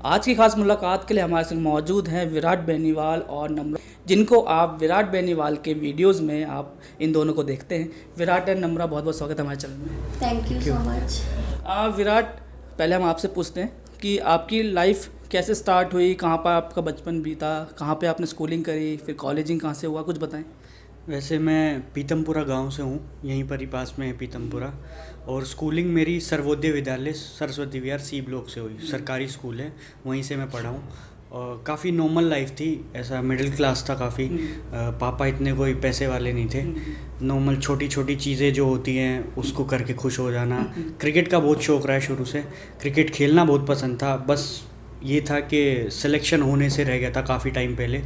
आज की खास मुलाकात के लिए हमारे संग मौजूद हैं विराट बेनीवाल और नम्रा, जिनको आप विराट बेनीवाल के वीडियोस में आप इन दोनों को देखते हैं। विराट एंड नम्रा, बहुत बहुत स्वागत है हमारे चैनल में। Thank you so much. Virat, पहले हम आपसे पूछते हैं कि आपकी लाइफ कैसे स्टार्ट हुई, कहाँ पर आपका बचपन बीता, कहाँ पे आपने स्कूलिंग करी, फिर कॉलेजिंग कहाँ से हुआ, कुछ बताएं। वैसे मैं पीतमपुरा गांव से हूँ, यहीं पर ही पास में है पीतमपुरा। और स्कूलिंग मेरी सर्वोदय विद्यालय सरस्वती विहार सी ब्लॉक से हुई, सरकारी स्कूल है, वहीं से मैं पढ़ा हूँ। और काफ़ी नॉर्मल लाइफ थी, ऐसा मिडिल क्लास था काफ़ी। पापा इतने कोई पैसे वाले नहीं थे। नॉर्मल छोटी छोटी चीज़ें जो होती हैं उसको करके खुश हो जाना। क्रिकेट का बहुत शौक़ रहा है शुरू से, क्रिकेट खेलना बहुत पसंद था। बस ये था कि सिलेक्शन होने से रह गया था काफ़ी टाइम पहले।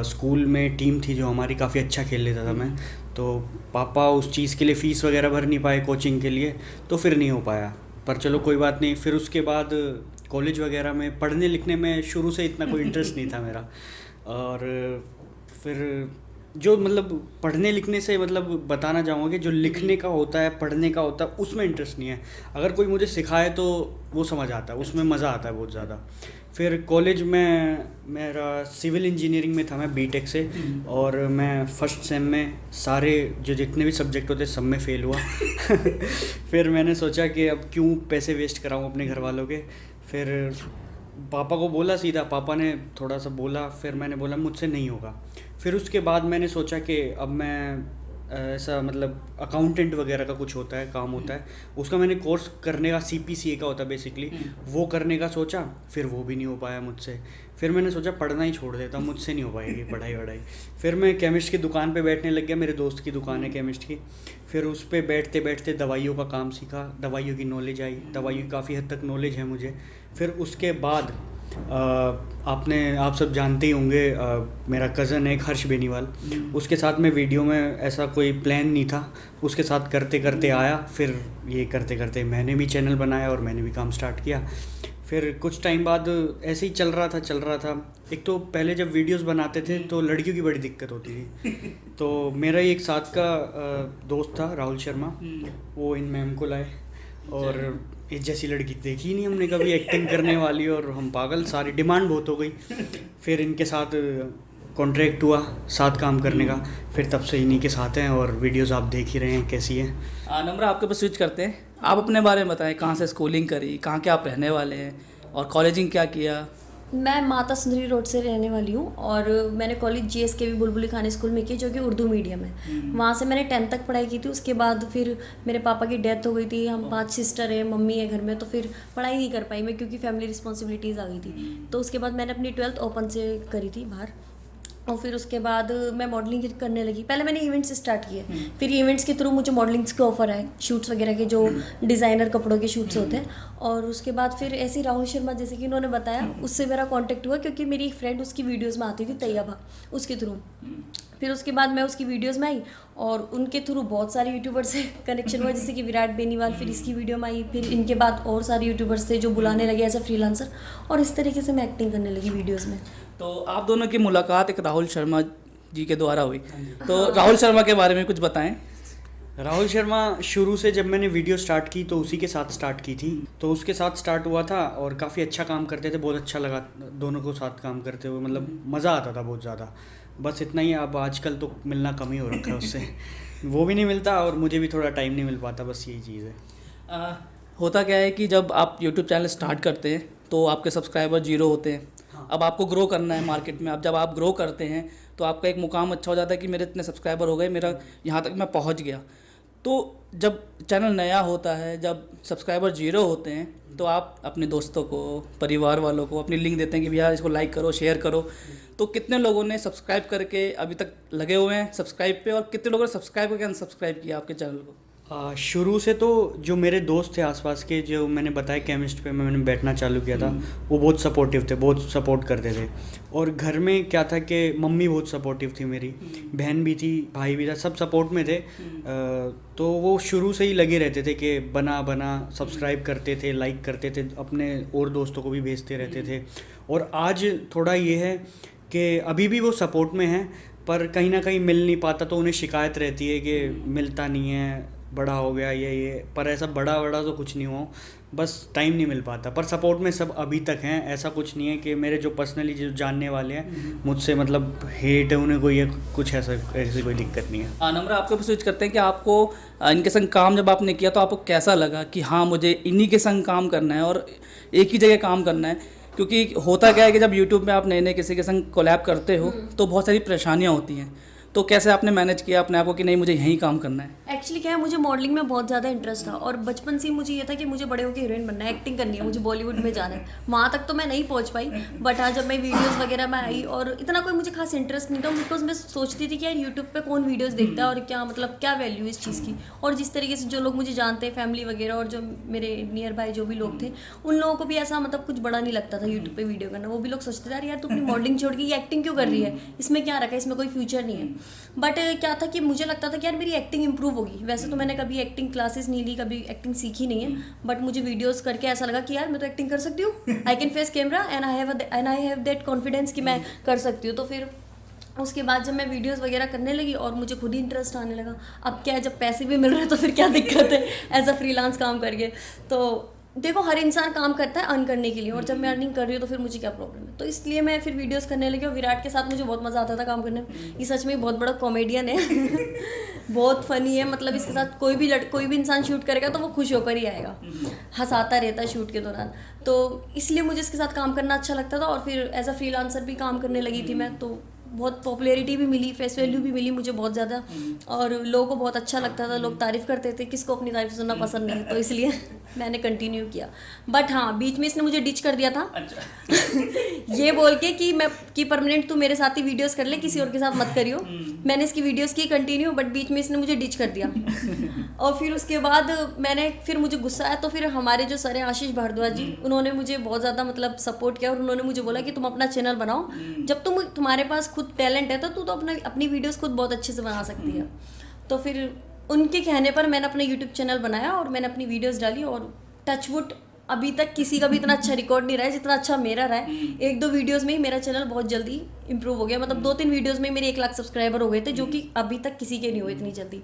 स्कूल में टीम थी जो हमारी, काफ़ी अच्छा खेल लेता था मैं, तो पापा उस चीज़ के लिए फ़ीस वगैरह भर नहीं पाए कोचिंग के लिए, तो फिर नहीं हो पाया। पर चलो कोई बात नहीं। फिर उसके बाद कॉलेज वगैरह में पढ़ने लिखने में शुरू से इतना कोई इंटरेस्ट नहीं था मेरा। और फिर जो मतलब पढ़ने लिखने से मतलब बताना चाहूँगा कि जो लिखने का होता है, पढ़ने का होता है, उसमें इंटरेस्ट नहीं है। अगर कोई मुझे सिखाए तो वो समझ आता है, उसमें मज़ा आता है बहुत ज़्यादा। फिर कॉलेज में मेरा सिविल इंजीनियरिंग में था, मैं बीटेक से, और मैं फर्स्ट सेम में सारे जो जितने भी सब्जेक्ट होते सब में फ़ेल हुआ। फिर मैंने सोचा कि अब क्यों पैसे वेस्ट कराऊँ अपने घर वालों के। फिर पापा को बोला सीधा, पापा ने थोड़ा सा बोला, फिर मैंने बोला मुझसे नहीं होगा। फिर उसके बाद मैंने सोचा कि अब मैं ऐसा मतलब अकाउंटेंट वगैरह का कुछ होता है, काम होता है, उसका मैंने कोर्स करने का, सीपीसीए का होता है बेसिकली, वो करने का सोचा। फिर वो भी नहीं हो पाया मुझसे। फिर मैंने सोचा पढ़ना ही छोड़ देता, मुझसे नहीं हो पाएगी पढ़ाई वढ़ाई। फिर मैं केमिस्ट की दुकान पे बैठने लग गया, मेरे दोस्त की दुकान है केमिस्ट की। फिर उस पर बैठते बैठते दवाइयों का काम सीखा, दवाइयों की नॉलेज आई, दवाइयों की काफ़ी हद तक नॉलेज है मुझे। फिर उसके बाद आप सब जानते ही होंगे, मेरा कज़न है एक हर्ष बेनीवाल, उसके साथ में वीडियो में ऐसा कोई प्लान नहीं था, उसके साथ करते करते आया। फिर ये करते करते मैंने भी चैनल बनाया और मैंने भी काम स्टार्ट किया। फिर कुछ टाइम बाद ऐसे ही चल रहा था। एक तो पहले जब वीडियोस बनाते थे तो लड़कियों की बड़ी दिक्कत होती थी। तो मेरा ही एक साथ का दोस्त था राहुल शर्मा, वो इन मैम को लाए, और इस जैसी लड़की देखी नहीं हमने कभी एक्टिंग करने वाली, और हम पागल, सारी डिमांड बहुत हो गई। फिर इनके साथ कॉन्ट्रैक्ट हुआ साथ काम करने का। फिर तब से इन्हीं के साथ हैं, और वीडियोस आप देख ही रहे हैं कैसी हैं। नम्रा, आपके पास स्विच करते हैं। आप अपने बारे में बताएं, कहाँ से स्कूलिंग करी, कहाँ के आप रहने वाले हैं, और कॉलेजिंग क्या किया। मैं माता सुंदरी रोड से रहने वाली हूँ, और मैंने कॉलेज जीएसकेवी बुलबुली खानी स्कूल में की, जो कि उर्दू मीडियम है। वहाँ से मैंने 10th तक पढ़ाई की थी। उसके बाद फिर मेरे पापा की डेथ हो गई थी, हम 5 सिस्टर हैं, मम्मी है घर में, तो फिर पढ़ाई नहीं कर पाई मैं, क्योंकि फैमिली रिस्पॉन्सिबिलिटीज़ आ गई थी। तो उसके बाद मैंने अपनी 12th ओपन से करी थी बाहर। और फिर उसके बाद मैं मॉडलिंग करने लगी। पहले मैंने इवेंट्स स्टार्ट किए, फिर इवेंट्स के थ्रू मुझे मॉडलिंग्स के ऑफर आए, शूट्स वगैरह के, जो डिज़ाइनर कपड़ों के शूट्स होते हैं। और उसके बाद फिर ऐसे ही राहुल शर्मा, जैसे कि उन्होंने बताया, उससे मेरा कांटेक्ट हुआ, क्योंकि मेरी एक फ्रेंड उसकी वीडियोस में आती थी, तैयबा, उसके थ्रू। फिर उसके बाद मैं उसकी वीडियोस में आई, और उनके थ्रू बहुत सारे यूट्यूबर्स से कनेक्शन हुआ, जैसे कि विराट बेनीवाल, फिर इसकी वीडियो में आई। फिर इनके बाद और सारे यूट्यूबर्स थे जो बुलाने लगे एज अ फ्रीलांसर, और इस तरीके से मैं एक्टिंग करने लगी वीडियोज़ में। तो आप दोनों की मुलाकात एक राहुल शर्मा जी के द्वारा हुई, तो राहुल शर्मा के बारे में कुछ बताएं। राहुल शर्मा शुरू से जब मैंने वीडियो स्टार्ट की तो उसी के साथ स्टार्ट की थी, तो उसके साथ स्टार्ट हुआ था, और काफ़ी अच्छा काम करते थे, बहुत अच्छा लगा दोनों को साथ काम करते हुए, मतलब मज़ा आता था बहुत ज़्यादा। बस इतना ही। अब आजकल तो मिलना कम ही हो रखा है उससे। वो भी नहीं मिलता और मुझे भी थोड़ा टाइम नहीं मिल पाता, बस यही चीज़ है। होता क्या है कि जब आप यूट्यूब चैनल स्टार्ट करते हैं तो आपके सब्सक्राइबर 0 होते हैं। अब आपको ग्रो करना है मार्केट में। अब जब आप ग्रो करते हैं तो आपका एक मुकाम अच्छा हो जाता है कि मेरे इतने सब्सक्राइबर हो गए, मेरा यहाँ तक मैं पहुँच गया। तो जब चैनल नया होता है, जब सब्सक्राइबर 0 होते हैं, तो आप अपने दोस्तों को, परिवार वालों को अपनी लिंक देते हैं कि भैया इसको लाइक करो, शेयर करो। तो कितने लोगों ने सब्सक्राइब करके अभी तक लगे हुए हैं सब्सक्राइब पे, और कितने लोगों ने सब्सक्राइब करके अनसब्सक्राइब किया आपके चैनल को? शुरू से तो जो मेरे दोस्त थे आसपास के, जो मैंने बताया केमिस्ट पे मैंने बैठना चालू किया था, वो बहुत सपोर्टिव थे, बहुत सपोर्ट करते थे। और घर में क्या था कि मम्मी बहुत सपोर्टिव थी मेरी, बहन भी थी, भाई भी था, सब सपोर्ट में थे। तो वो शुरू से ही लगे रहते थे कि बना सब्सक्राइब करते थे, लाइक करते थे, अपने और दोस्तों को भी भेजते रहते थे। और आज थोड़ा ये है कि अभी भी वो सपोर्ट में हैं, पर कहीं ना कहीं मिल नहीं पाता, तो उन्हें शिकायत रहती है कि मिलता नहीं है, बड़ा हो गया ये। पर ऐसा बड़ा तो कुछ नहीं हुआ। बस टाइम नहीं मिल पाता। पर सपोर्ट में सब अभी तक हैं, ऐसा कुछ नहीं है कि मेरे जो पर्सनली जो जानने वाले हैं मुझसे मतलब हेट है उन्हें कोई कुछ ऐसी कोई दिक्कत नहीं है। नम्रा, आपके ऊपर स्विच करते हैं कि आपको इनके संग काम जब आपने किया तो आपको कैसा लगा कि हाँ मुझे इन्हीं के संग काम करना है और एक ही जगह काम करना है? क्योंकि होता क्या है कि जब यूट्यूब में आप नए नए किसी के संग कोलैब करते हो तो बहुत सारी परेशानियाँ होती हैं, तो कैसे आपने मैनेज किया अपने आप को कि नहीं मुझे यहीं काम करना है? एक्चुअली क्या है, मुझे मॉडलिंग में बहुत ज़्यादा इंटरेस्ट था और बचपन से ही मुझे ये था कि मुझे बड़े होकर हीरोइन बनना है, एक्टिंग करनी है, मुझे बॉलीवुड में जाना है। वहाँ तक तो मैं नहीं पहुँच पाई, बट हाँ जब मैं वीडियोस वगैरह में आई और इतना कोई मुझे खास इंटरेस्ट नहीं था, बिकॉज मैं सोचती थी कि यार यूट्यूब पे कौन वीडियोस देखता है और क्या मतलब क्या वैल्यू है इस चीज़ की। और जिस तरीके से जो लोग मुझे जानते हैं, फैमिली वगैरह और जो मेरे नियर बाय जो भी लोग थे, उन लोगों को भी ऐसा मतलब कुछ बड़ा नहीं लगता था यूट्यूब पे वीडियो करना। वो भी लोग सोचते थे यार तू अपनी मॉडलिंग छोड़ के ये एक्टिंग क्यों कर रही है, इसमें क्या रखा है, इसमें कोई फ्यूचर नहीं है। बट क्या था कि मुझे लगता था कि यार मेरी एक्टिंग इंप्रूव होगी। वैसे तो मैंने कभी एक्टिंग क्लासेस नहीं ली, कभी एक्टिंग सीखी नहीं है, बट मुझे वीडियोस करके ऐसा लगा कि यार मैं तो एक्टिंग कर सकती हूँ, I can face camera and I have that confidence कि मैं कर सकती हूँ। तो फिर उसके बाद जब मैं वीडियोस वगैरह करने लगी और मुझे खुद ही इंटरेस्ट आने लगा, अब क्या है जब पैसे भी मिल रहे हैं तो फिर क्या दिक्कत है एज अ फ्रीलांस काम करके। तो देखो हर इंसान काम करता है अर्न करने के लिए, और जब मैं अर्निंग कर रही हूँ तो फिर मुझे क्या प्रॉब्लम है। तो इसलिए मैं फिर वीडियोस करने लगी और विराट के साथ मुझे बहुत मज़ा आता था काम करने में। ये सच में बहुत बड़ा कॉमेडियन है बहुत फनी है, मतलब इसके साथ कोई भी इंसान शूट करेगा तो वो खुश होकर ही आएगा, हंसाता रहता है शूट के दौरान। तो इसलिए मुझे इसके साथ काम करना अच्छा लगता था। और फिर एज अ फ्रीलांसर भी काम करने लगी थी मैं, तो बहुत पॉपुलैरिटी भी मिली, फेस वैल्यू भी मिली मुझे बहुत ज़्यादा, और लोगों को बहुत अच्छा लगता था, लोग तारीफ़ करते थे। किसको अपनी तारीफ सुनना पसंद नहीं, तो इसलिए मैंने कंटिन्यू किया। बट हाँ बीच में इसने मुझे डिच कर दिया था। अच्छा। ये बोल के कि परमानेंट तू मेरे साथ ही वीडियोस कर ले, किसी और के साथ मत करियो। मैंने इसकी वीडियोस की कंटिन्यू, बट बीच में इसने मुझे डिच कर दिया और फिर उसके बाद फिर मुझे गुस्सा आया, तो फिर हमारे जो सर हैं आशीष भारद्वाज जी, उन्होंने मुझे बहुत ज़्यादा मतलब सपोर्ट किया और उन्होंने मुझे बोला कि तुम अपना चैनल बनाओ, जब तुम्हारे पास खुद टैलेंट है तो तू तो अपनी वीडियोस खुद बहुत अच्छे से बना सकती है। तो फिर उनके कहने पर मैंने अपना यूट्यूब चैनल बनाया और मैंने अपनी वीडियोस डाली, और टचवुड अभी तक किसी का भी इतना अच्छा रिकॉर्ड नहीं रहा है जितना अच्छा मेरा रहा है। 1-2 वीडियोस में ही मेरा चैनल बहुत जल्दी इंप्रूव हो गया, मतलब 2-3 वीडियोस में मेरे 1 लाख सब्सक्राइबर हो गए थे, जो कि अभी तक किसी के नहीं हुए इतनी जल्दी।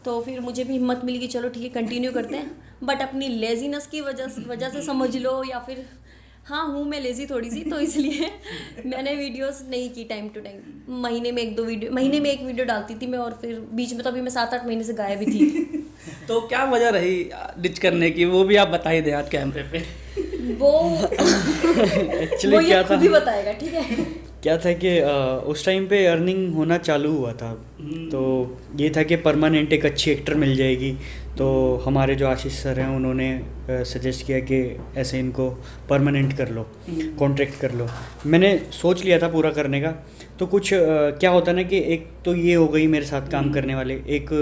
तो फिर मुझे भी हिम्मत मिली कि चलो ठीक है कंटिन्यू करते हैं। बट अपनी लेजीनेस की वजह से समझ लो, या फिर हाँ हूँ मैं लेज़ी थोड़ी सी, तो इसलिए मैंने वीडियोस नहीं की टाइम टू टाइम। महीने में 1 वीडियो डालती थी मैं, और फिर बीच में तो अभी मैं 7-8 महीने से गायब भी थी। तो क्या वजह रही डिच करने की, वो भी आप बता ही दे आज कैमरे पे। वो एक्चुअली क्या था, खुद ही बताएगा, ठीक है। क्या था कि उस टाइम पे अर्निंग होना चालू हुआ था, तो ये था कि परमानेंट एक अच्छी एक्टर मिल जाएगी। तो हमारे जो आशीष सर हैं उन्होंने सजेस्ट किया कि ऐसे इनको परमानेंट कर लो, कॉन्ट्रैक्ट कर लो। मैंने सोच लिया था पूरा करने का। तो कुछ क्या होता ना कि एक तो ये हो गई मेरे साथ काम करने वाले, एक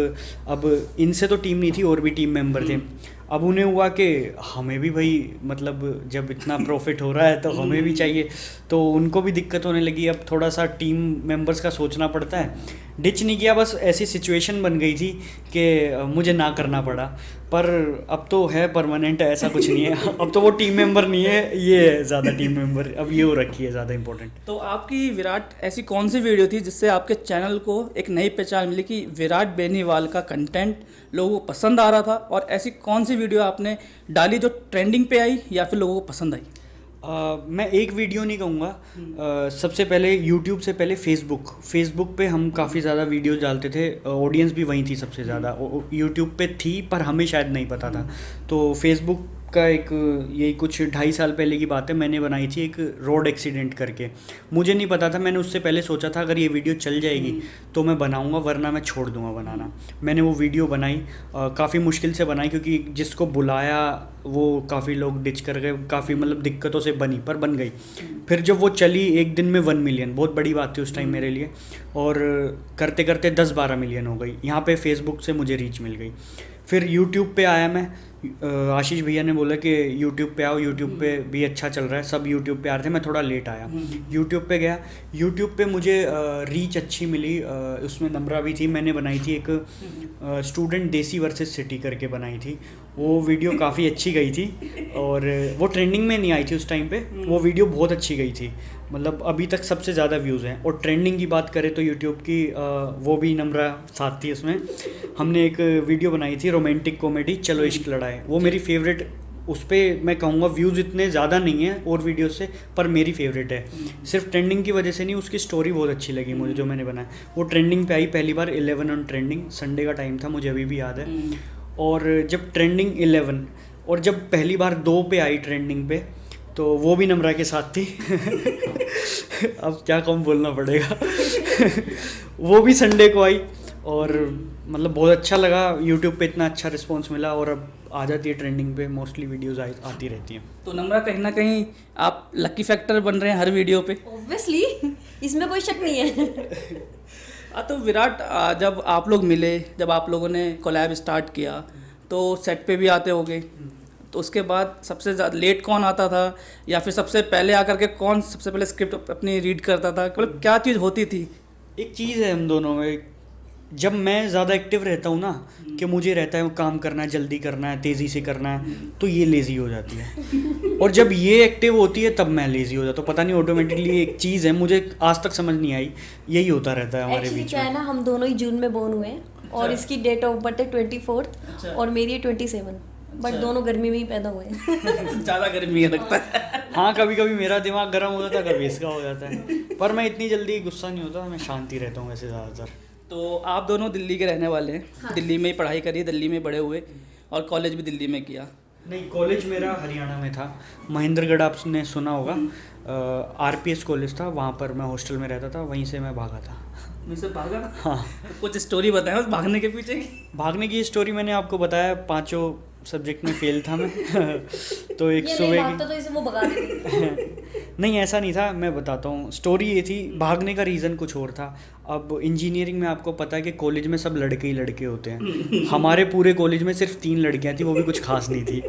अब इनसे तो टीम नहीं थी और भी टीम मेंबर थे। अब उन्हें हुआ कि हमें भी भाई मतलब जब इतना प्रॉफिट हो रहा है तो हमें भी चाहिए, तो उनको भी दिक्कत होने लगी। अब थोड़ा सा टीम मेंबर्स का सोचना पड़ता है। डिच नहीं किया, बस ऐसी सिचुएशन बन गई थी कि मुझे ना करना पड़ा। पर अब तो है परमानेंट, ऐसा कुछ नहीं है। अब तो वो टीम मेंबर नहीं है, ये है ज़्यादा टीम मेंबर, अब ये हो रखी है ज़्यादा इंपॉर्टेंट। तो आपकी विराट ऐसी कौन सी वीडियो थी जिससे आपके चैनल को एक नई पहचान मिली कि विराट बेनीवाल का कंटेंट लोगों को पसंद आ रहा था, और ऐसी कौन सी वीडियो आपने डाली जो ट्रेंडिंग पे आई या फिर लोगों को पसंद आई? मैं एक वीडियो नहीं कहूँगा। सबसे पहले यूट्यूब से पहले फेसबुक पे हम काफ़ी ज़्यादा वीडियोस डालते थे, ऑडियंस भी वहीं थी सबसे ज़्यादा। यूट्यूब पे थी पर हमें शायद नहीं पता था। तो फेसबुक का एक यही कुछ 2.5 साल पहले की बात है, मैंने बनाई थी एक रोड एक्सीडेंट करके। मुझे नहीं पता था, मैंने उससे पहले सोचा था अगर ये वीडियो चल जाएगी तो मैं बनाऊंगा, वरना मैं छोड़ दूंगा बनाना। मैंने वो वीडियो बनाई, काफ़ी मुश्किल से बनाई क्योंकि जिसको बुलाया वो काफ़ी लोग डिच कर गए, काफ़ी मतलब दिक्कतों से बनी, पर बन गई। फिर जब वो चली एक दिन में 1 मिलियन, बहुत बड़ी बात थी उस टाइम मेरे लिए, और करते करते 10-12 मिलियन हो गई। यहाँ पे फेसबुक से मुझे रीच मिल गई। फिर यूट्यूब पे आया मैं, आशीष भैया ने बोला कि यूट्यूब पे आओ, यूट्यूब पे भी अच्छा चल रहा है, सब यूट्यूब पे आ रहे थे, मैं थोड़ा लेट आया। यूट्यूब पे गया, यूट्यूब पे मुझे रीच अच्छी मिली, उसमें नम्रा भी थी। मैंने बनाई थी एक स्टूडेंट देसी वर्सेस सिटी करके बनाई थी, वो वीडियो काफ़ी अच्छी गई थी, और वो ट्रेंडिंग में नहीं आई थी उस टाइम पे, वो वीडियो बहुत अच्छी गई थी, मतलब अभी तक सबसे ज़्यादा व्यूज़ हैं। और ट्रेंडिंग की बात करें तो यूट्यूब की, वो भी नम्रा साथ थी उसमें। हमने एक वीडियो बनाई थी रोमांटिक कॉमेडी चलो इश्क लड़ाए, वो मेरी फेवरेट उस पर मैं कहूँगा व्यूज़ इतने ज़्यादा नहीं है और वीडियो से, पर मेरी फेवरेट है। सिर्फ ट्रेंडिंग की वजह से नहीं, उसकी स्टोरी बहुत अच्छी लगी मुझे जो मैंने बनाया। वो ट्रेंडिंग पे आई पहली बार 11 ऑन ट्रेंडिंग, संडे का टाइम था, मुझे अभी भी याद है। और जब ट्रेंडिंग 11 और जब पहली बार 2 पे आई ट्रेंडिंग पे, तो वो भी नम्रा के साथ थी। अब क्या कम बोलना पड़ेगा। वो भी संडे को आई और मतलब बहुत अच्छा लगा। यूट्यूब पे इतना अच्छा रिस्पांस मिला और अब आ जाती है ट्रेंडिंग पे, मोस्टली वीडियोस आती रहती हैं। तो नम्रा कहीं ना कहीं आप लकी फैक्टर बन रहे हैं हर वीडियो पे। ऑब्वियसली, इसमें कोई शक नहीं है। तो विराट, जब आप लोग मिले, जब आप लोगों ने कोलैब स्टार्ट किया, तो सेट पे भी आते होगे, तो उसके बाद सबसे ज़्यादा लेट कौन आता था, या फिर सबसे पहले आकर के कौन सबसे पहले स्क्रिप्ट अपनी रीड करता था, मतलब क्या चीज़ होती थी? एक चीज़ है हम दोनों में, जब मैं ज़्यादा एक्टिव रहता हूँ ना, कि मुझे रहता है वो काम करना है, जल्दी करना है, तेज़ी से करना है, तो ये लेज़ी हो जाती है। और जब ये एक्टिव होती है तब मैं लेज़ी हो जाता हूँ। पता नहीं, ऑटोमेटिकली एक चीज़ है, मुझे आज तक समझ नहीं आई, यही होता रहता है हमारे एक्चुअली बीच क्या है में। ना, हम दोनों ही जून में बोर्न हुए हैं और इसकी डेट ऑफ बर्थ है 24 और मेरी है 27, बट दोनों गर्मी में ही पैदा हुए हैं। ज़्यादा गर्मी है लगता है। हाँ, कभी कभी मेरा दिमाग गर्म हो जाता है, कभी इसका हो जाता है, पर मैं इतनी जल्दी गुस्सा नहीं होता, मैं शांति रहता हूँ वैसे ज़्यादातर। तो आप दोनों दिल्ली के रहने वाले हैं। हाँ। दिल्ली में ही पढ़ाई करी, दिल्ली में बड़े हुए और कॉलेज भी दिल्ली में किया। नहीं, कॉलेज मेरा हरियाणा में था, महेंद्रगढ़ आपने सुना होगा, RPS कॉलेज था, वहाँ पर मैं हॉस्टल में रहता था, वहीं से मैं भागा था। मुझसे भागा? हाँ, कुछ स्टोरी बताएं बस भागने के पीछे की। भागने की स्टोरी मैंने आपको बताया, 5 सब्जेक्ट में फेल था मैं। तो एक ये नहीं सुबह भागता तो इसे वो भगा देती। नहीं, ऐसा नहीं था, मैं बताता हूँ। स्टोरी ये थी, भागने का रीज़न कुछ और था। अब इंजीनियरिंग में आपको पता है कि कॉलेज में सब लड़के ही लड़के होते हैं। हमारे पूरे कॉलेज में सिर्फ 3 लड़कियाँ थी, वो भी कुछ खास नहीं थी।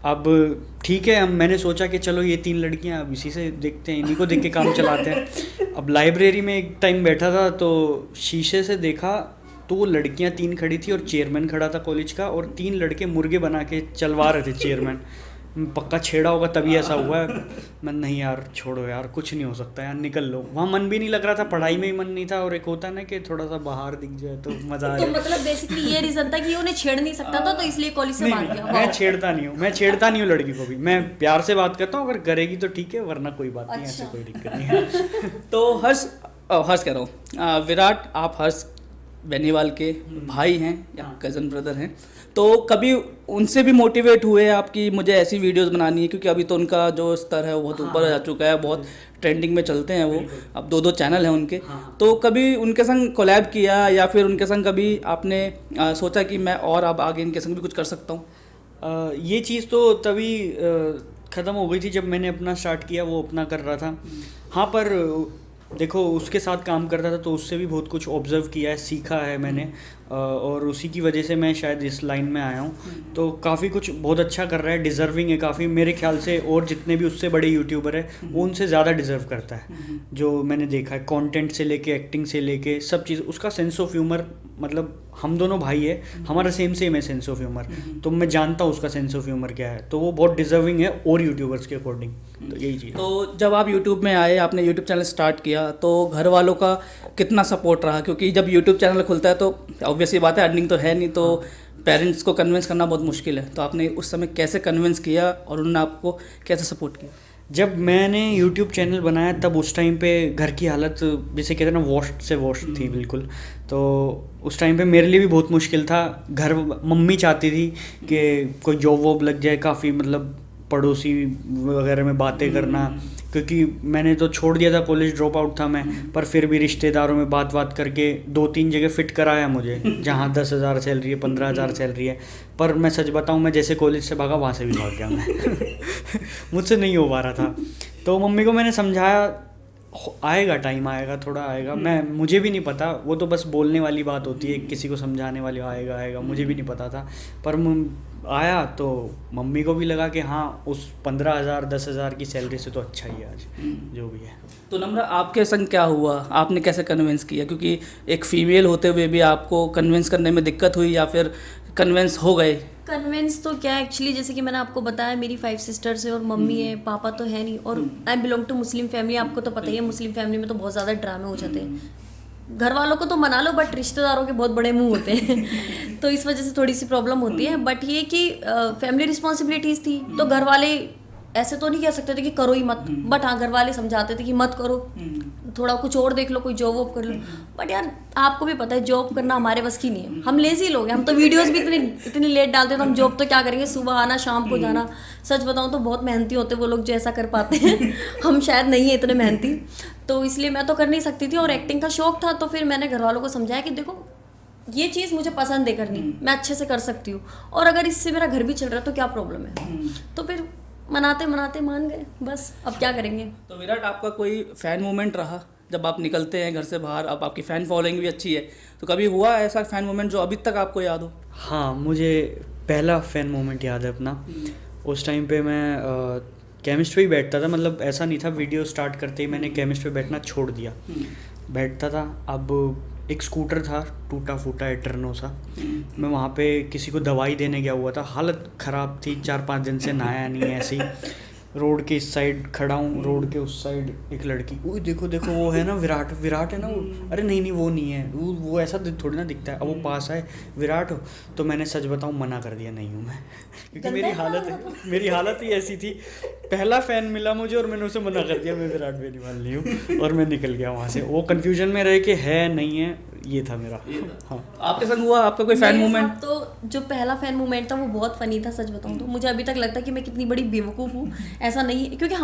अब ठीक है, मैंने सोचा कि चलो ये 3 लड़कियाँ, अब इसी से देखते हैं, इन्हीं को देख के काम चलाते हैं। अब लाइब्रेरी में एक टाइम बैठा था, तो शीशे से देखा तो वो लड़कियां 3 खड़ी थी और चेयरमैन खड़ा था कॉलेज का, और 3 लड़के मुर्गे बना के चलवा रहे थे चेयरमैन। पक्का छेड़ा होगा तभी ऐसा हुआ है। मैं नहीं यार, छोड़ो यार, कुछ नहीं हो सकता यार, निकल लो। वहाँ मन भी नहीं लग रहा था, पढ़ाई में ही मन नहीं था, और एक होता है ना कि थोड़ा सा बाहर दिख जाए तो मज़ा आ तो जाए। मतलब बेसिकली ये रीजन था कि उन्हें छेड़ नहीं सकता था, तो इसलिए कॉलेज से भाग गया। मैं छेड़ता नहीं हूँ, लड़की को भी मैं प्यार से बात करता हूँ, अगर करेगी तो ठीक है, वरना कोई बात नहीं, ऐसे कोई दिक्कत नहीं है। तो हर्ष कह रहा हूँ, विराट, आप हर्ष बेनीवाल के भाई हैं या कज़न ब्रदर हैं, तो कभी उनसे भी मोटिवेट हुए आप कि मुझे ऐसी वीडियोस बनानी है? क्योंकि अभी तो उनका जो स्तर है वो बहुत ऊपर जा चुका है, बहुत ट्रेंडिंग में चलते हैं वो, अब 2-2 चैनल हैं उनके। तो कभी उनके संग कोलैब किया, या फिर उनके संग कभी आपने सोचा कि मैं और अब आगे इनके संग भी कुछ कर सकता हूँ? ये चीज़ तो तभी ख़त्म हो गई थी जब मैंने अपना स्टार्ट किया, वो अपना कर रहा था। हाँ, पर देखो, उसके साथ काम करता था तो उससे भी बहुत कुछ ऑब्जर्व किया है, सीखा है मैंने, और उसी की वजह से मैं शायद इस लाइन में आया हूँ। तो काफ़ी कुछ बहुत अच्छा कर रहा है, डिज़र्विंग है काफ़ी मेरे ख्याल से, और जितने भी उससे बड़े यूट्यूबर है वो उनसे ज़्यादा डिज़र्व करता है। जो मैंने देखा है, कंटेंट से लेके एक्टिंग से लेके सब चीज़, उसका सेंस ऑफ ह्यूमर, मतलब हम दोनों भाई है, हमारा सेम है सेंस ऑफ ह्यूमर, तो मैं जानता हूँ उसका सेंस ऑफ ह्यूमर क्या है, तो वो बहुत डिज़र्विंग है और यूट्यूबर्स के अकॉर्डिंग। तो यही चीज़। तो जब आप यूट्यूब में आए, आपने यूट्यूब चैनल स्टार्ट किया, तो घर वालों का कितना सपोर्ट रहा? क्योंकि जब यूट्यूब चैनल खुलता है तो ऑब्वियसली बात है, अर्निंग तो है नहीं, तो पेरेंट्स को कन्विंस करना बहुत मुश्किल है। तो आपने उस समय कैसे कन्विंस किया और उन्होंने आपको कैसे सपोर्ट किया? जब मैंने YouTube चैनल बनाया तब उस टाइम पे घर की हालत, जैसे कहते हैं ना, वॉश्ड से वॉश्ड थी बिल्कुल। तो उस टाइम पे मेरे लिए भी बहुत मुश्किल था। घर मम्मी चाहती थी कि कोई जॉब वॉब लग जाए, काफ़ी मतलब पड़ोसी वगैरह में बातें करना, क्योंकि मैंने तो छोड़ दिया था कॉलेज, ड्रॉप आउट था मैं, पर फिर भी रिश्तेदारों में बात करके 2-3 जगह फ़िट कराया मुझे, जहाँ 10,000 सैलरी है, 15,000 सैलरी है। पर मैं सच बताऊँ, मैं जैसे कॉलेज से भागा वहाँ से भी भाग गया मैं। मुझसे नहीं हो पा रहा था। तो मम्मी को मैंने समझाया, आएगा टाइम, आएगा, थोड़ा आएगा। मुझे भी नहीं पता, वो तो बस बोलने वाली बात होती है, किसी को समझाने वाली, आएगा, मुझे भी नहीं पता था। पर आया तो मम्मी को भी लगा कि हाँ, उस 15,000 10,000 की सैलरी से तो अच्छा ही है आज जो भी है। तो नम्रा, आपके संग क्या हुआ? आपने कैसे कन्विंस किया? क्योंकि एक फीमेल होते हुए भी आपको कन्विंस करने में दिक्कत हुई, या फिर कन्विंस हो गए? कन्विंस तो क्या, एक्चुअली जैसे कि मैंने आपको बताया, मेरी 5 सिस्टर्स है और मम्मी है, पापा तो है नहीं, और I belong to Muslim family. आपको तो पता ही है, मुस्लिम फैमिली में तो बहुत ज़्यादा ड्रामे हो जाते हैं। घर वालों को तो मना लो बट रिश्तेदारों के बहुत बड़े मुंह होते हैं तो इस वजह से थोड़ी सी प्रॉब्लम होती है। बट ये कि फैमिली रिस्पॉन्सिबिलिटीज़ थी तो घर वाले ऐसे तो नहीं कह सकते थे कि करो ही मत, बट हाँ घर वाले समझाते थे कि मत करो, थोड़ा कुछ और देख लो, कोई जॉब वॉब कर लो। बट यार आपको भी पता है जॉब करना हमारे बस की नहीं है, हम लेजी लोग हैं, हम तो वीडियोस भी इतनी लेट डालते हैं तो हम जॉब तो क्या करेंगे, सुबह आना शाम को जाना। सच बताऊं तो बहुत मेहनती होते वो लोग जो ऐसा कर पाते हैं हम शायद नहीं है इतने मेहनती, तो इसलिए मैं तो कर नहीं सकती थी। और एक्टिंग का शौक था तो फिर मैंने घर वालों को समझाया कि देखो ये चीज़ मुझे पसंद है करनी, मैं अच्छे से कर सकती हूँ और अगर इससे मेरा घर भी चल रहा है तो क्या प्रॉब्लम है। तो फिर मनाते मनाते मान गए, बस अब क्या करेंगे। तो विराट आपका कोई फ़ैन मोमेंट रहा जब आप निकलते हैं घर से बाहर, अब आपकी फ़ैन फॉलोइंग भी अच्छी है, तो कभी हुआ ऐसा फ़ैन मोमेंट जो अभी तक आपको याद हो? हाँ, मुझे पहला फ़ैन मोमेंट याद है अपना। उस टाइम पे मैं केमिस्ट पे ही बैठता था, मतलब ऐसा नहीं था वीडियो स्टार्ट करते ही मैंने केमिस्ट पे बैठना छोड़ दिया, बैठता था। अब एक स्कूटर था टूटा फूटा एटर्नो सा, मैं वहाँ पे किसी को दवाई देने गया हुआ था, हालत ख़राब थी, 4-5 दिन से नहाया नहीं है, ऐसे ही रोड के इस साइड खड़ा हूँ, रोड के उस साइड एक लड़की, ओए देखो देखो वो है ना विराट, विराट है ना वो, अरे नहीं नहीं वो नहीं है, वो ऐसा थोड़ी ना दिखता है। अब वो पास आए, विराट हो, तो मैंने सच बताऊँ मना कर दिया, नहीं हूँ मैं क्योंकि मेरी हालत ही ऐसी थी। पहला फ़ैन मिला मुझे और मैंने उसे मना कर दिया, मैं विराट बेनीवाल नहीं हूँ, और मैं निकल गया वहाँ से। वो कन्फ्यूजन में रहे कि है नहीं है, ये था मेरा। हाँ, आपके संग हुआ आपका कोई फ़ैन मोमेंट? तो जो पहला फ़ैन मोमेंट था वो बहुत फ़नी था, सच बताऊँ तो मुझे अभी तक लगता है कि मैं कितनी बड़ी बेवकूफ़ हूँ। ऐसा नहीं है क्योंकि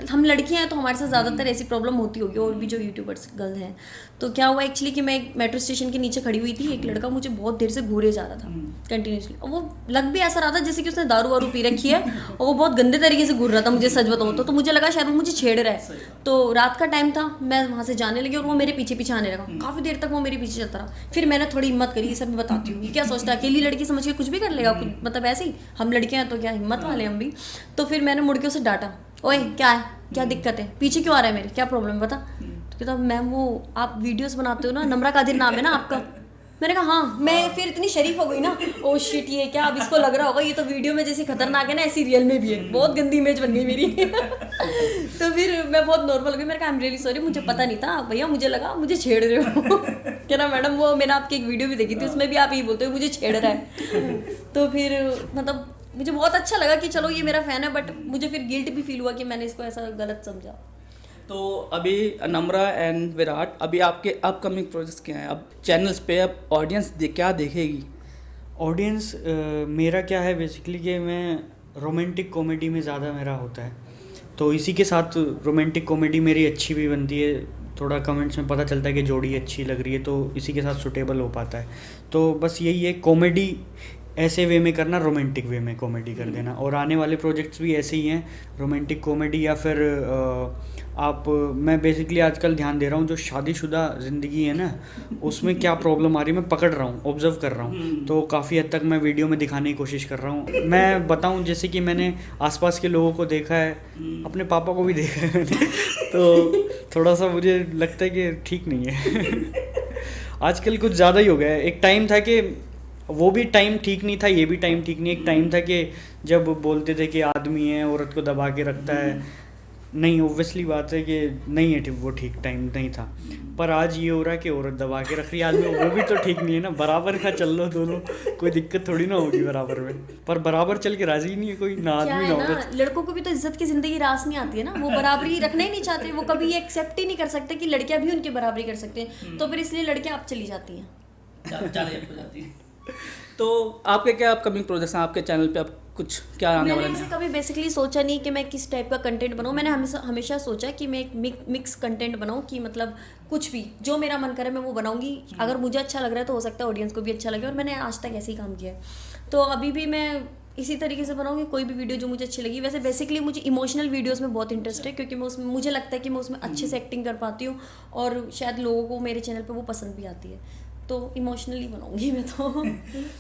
हम लड़कियां हैं तो हमारे साथ ज़्यादातर ऐसी प्रॉब्लम होती होगी, और भी जो यूट्यूबर्स गर्ल हैं। तो क्या हुआ एक्चुअली कि मैं एक मेट्रो स्टेशन के नीचे खड़ी हुई थी, एक लड़का मुझे बहुत देर से घूरे जा रहा था कंटिन्यूसली, और वो लग भी ऐसा रहा था जैसे कि उसने दारू वारू पी रखी है, और वो बहुत गंदे तरीके से घूर रहा था। मुझे सच बताऊँ तो मुझे लगा शायद वो मुझे छेड़ रहा है। तो रात का टाइम था, मैं वहाँ से जाने लगी और वो मेरे पीछे पीछे आने लगा, काफ़ी देर तक वो मेरे पीछे चलता रहा। फिर मैंने थोड़ी हिम्मत करी, ये सब मैं बताती हूँ, क्या सोचता है अकेली लड़की समझ के कुछ भी कर लेगा, मतलब ऐसे ही हम लड़कियां हैं तो क्या हिम्मत वाले हम भी। तो फिर मैंने मुड़ के उसे डांटा, ओए क्या है, क्या दिक्कत है, पीछे क्यों आ रहा है मेरे, क्या प्रॉब्लम बता। तो कहता मैम वो आप वीडियोस बनाते हो ना, नम्रा कादिर नाम है ना आपका। मैंने कहा हाँ। मैं फिर इतनी शरीफ हो गई ना, ओ शिट ये क्या, अब इसको लग रहा होगा ये तो वीडियो में जैसे खतरनाक है ना ऐसी रियल में भी है, बहुत गंदी इमेज बन गई मेरी तो फिर मैं बहुत नॉर्मल हो गई, मैंने कहा आई एम रियली सॉरी, मुझे पता नहीं था भैया, मुझे लगा मुझे छेड़ रहे हो क्या ना मैडम, वो मैंने आपकी एक वीडियो भी देखी थी, उसमें भी आप यही बोलते हो मुझे छेड़ रहा है तो फिर मतलब मुझे बहुत अच्छा लगा कि चलो ये मेरा फ़ैन है, बट मुझे फिर गिल्ट भी फील हुआ कि मैंने इसको ऐसा गलत समझा। तो अभी नम्रा एंड विराट, अभी आपके अपकमिंग प्रोजेक्ट्स क्या हैं? अब चैनल्स पे अब ऑडियंस क्या देखेगी? ऑडियंस मेरा क्या है बेसिकली कि मैं रोमांटिक कॉमेडी में ज़्यादा मेरा होता है, तो इसी के साथ रोमांटिक कॉमेडी मेरी अच्छी भी बनती है, थोड़ा कमेंट्स में पता चलता है कि जोड़ी अच्छी लग रही है, तो इसी के साथ सूटेबल हो पाता है। तो बस यही है, कॉमेडी ऐसे वे में करना, रोमांटिक वे में कॉमेडी कर देना, और आने वाले प्रोजेक्ट्स भी ऐसे ही हैं, रोमांटिक कॉमेडी या फिर मैं बेसिकली आजकल ध्यान दे रहा हूँ जो शादीशुदा ज़िंदगी है ना, उसमें क्या प्रॉब्लम आ रही है मैं पकड़ रहा हूँ, ऑब्जर्व कर रहा हूँ, तो काफ़ी हद तक मैं वीडियो में दिखाने की कोशिश कर रहा हूँ। मैं बताऊँ जैसे कि मैंने आसपास के लोगों को देखा है, अपने पापा को भी देखा है मैंने तो थोड़ा सा मुझे लगता है कि ठीक नहीं है आजकल कुछ ज़्यादा ही हो गया है। एक टाइम था कि वो भी टाइम ठीक नहीं था, ये भी टाइम ठीक नहीं। एक टाइम था कि जब बोलते थे कि आदमी है औरत को दबा के रखता है, नहीं ऑब्वियसली बात है कि नहीं है, वो ठीक टाइम नहीं था। पर आज ये हो रहा है कि औरत दबा के रख रही है आदमी, वो भी तो ठीक नहीं है ना, बराबर का चल लो दोनों, कोई दिक्कत थोड़ी ना होगी बराबर में, पर बराबर चल के राजी नहीं है कोई, ना आदमी ना औरत। लड़कों को भी तो इज्जत की जिंदगी रास में आती है ना, वो बराबरी रखना ही नहीं चाहते, वो कभी ये एक्सेप्ट ही नहीं कर सकते कि लड़कियां भी उनकी बराबरी कर सकते हैं, तो फिर इसलिए लड़कियां अब चली जाती हैं, हो जाती हैं। तो आपके क्या अपकमिंग प्रोजेक्ट्स हैं आपके चैनल पे, अब कुछ क्या आने वाला है? मैंने कभी बेसिकली सोचा नहीं कि मैं किस टाइप का कंटेंट बनाऊँ। मैंने हमेशा सोचा कि मैं एक मिक्स कंटेंट बनाऊँ, कि मतलब कुछ भी जो मेरा मन करे मैं वो बनाऊँगी, अगर मुझे अच्छा लग रहा है तो हो सकता है ऑडियंस को भी अच्छा लगे, और मैंने आज तक ऐसे ही काम किया है, तो अभी भी मैं इसी तरीके से बनाऊँगी कोई भी वीडियो जो मुझे अच्छी लगी। वैसे बेसिकली मुझे इमोशनल वीडियोस में बहुत इंटरेस्ट है, क्योंकि मैं उसमें मुझे लगता है कि मैं उसमें अच्छे से एक्टिंग कर पाती हूँ, और शायद लोगों को मेरे चैनल पर वो पसंद भी आती है, तो इमोशनली बनाऊंगी मैं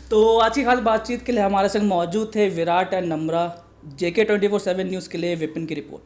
तो आज की खास बातचीत के लिए हमारे संग मौजूद थे Virat and Namra. JK 24/7 news के लिए विपिन की रिपोर्ट।